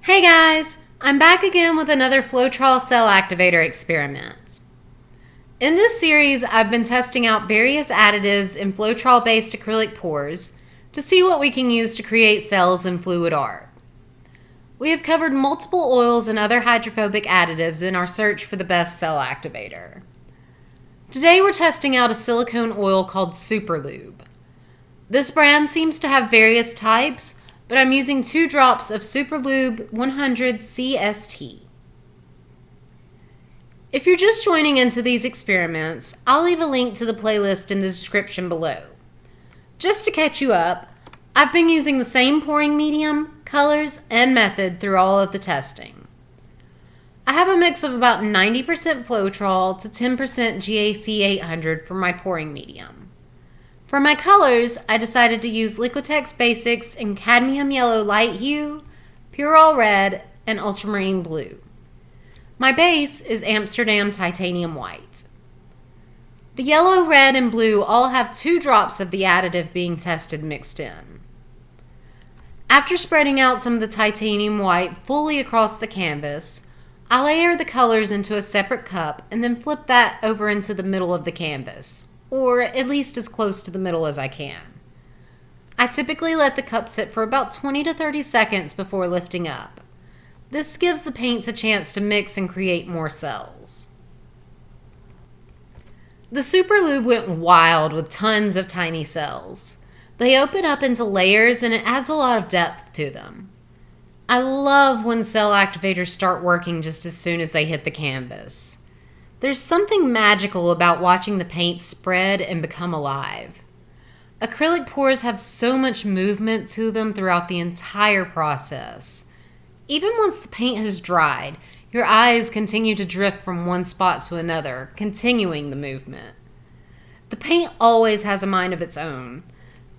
Hey guys, I'm back again with another Floetrol Cell Activator experiment. In this series, I've been testing out various additives in Floetrol-based acrylic pours to see what we can use to create cells in fluid art. We have covered multiple oils and other hydrophobic additives in our search for the best cell activator. Today we're testing out a silicone oil called Super Lube. This brand seems to have various types, but I'm using 2 drops of Super Lube 100 CST. If you're just joining into these experiments, I'll leave a link to the playlist in the description below. Just to catch you up, I've been using the same pouring medium, colors, and method through all of the testing. I have a mix of about 90% Floetrol to 10% GAC 800 for my pouring medium. For my colors, I decided to use Liquitex Basics in Cadmium Yellow Light Hue, Purell Red, and Ultramarine Blue. My base is Amsterdam Titanium White. The yellow, red, and blue all have 2 drops of the additive being tested mixed in. After spreading out some of the titanium white fully across the canvas, I layer the colors into a separate cup and then flip that over into the middle of the canvas, or at least as close to the middle as I can. I typically let the cup sit for about 20 to 30 seconds before lifting up. This gives the paints a chance to mix and create more cells. The Super Lube went wild with tons of tiny cells. They open up into layers and it adds a lot of depth to them. I love when cell activators start working just as soon as they hit the canvas. There's something magical about watching the paint spread and become alive. Acrylic pours have so much movement to them throughout the entire process. Even once the paint has dried, your eyes continue to drift from one spot to another, continuing the movement. The paint always has a mind of its own.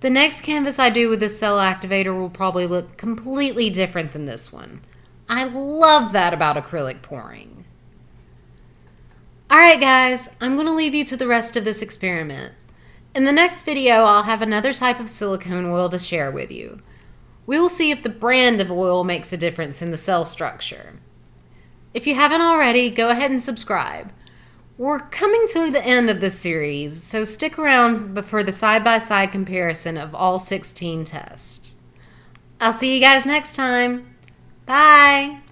The next canvas I do with this cell activator will probably look completely different than this one. I love that about acrylic pouring. Alright guys, I'm going to leave you to the rest of this experiment. In the next video, I'll have another type of silicone oil to share with you. We will see if the brand of oil makes a difference in the cell structure. If you haven't already, go ahead and subscribe. We're coming to the end of this series, so stick around for the side-by-side comparison of all 16 tests. I'll see you guys next time. Bye!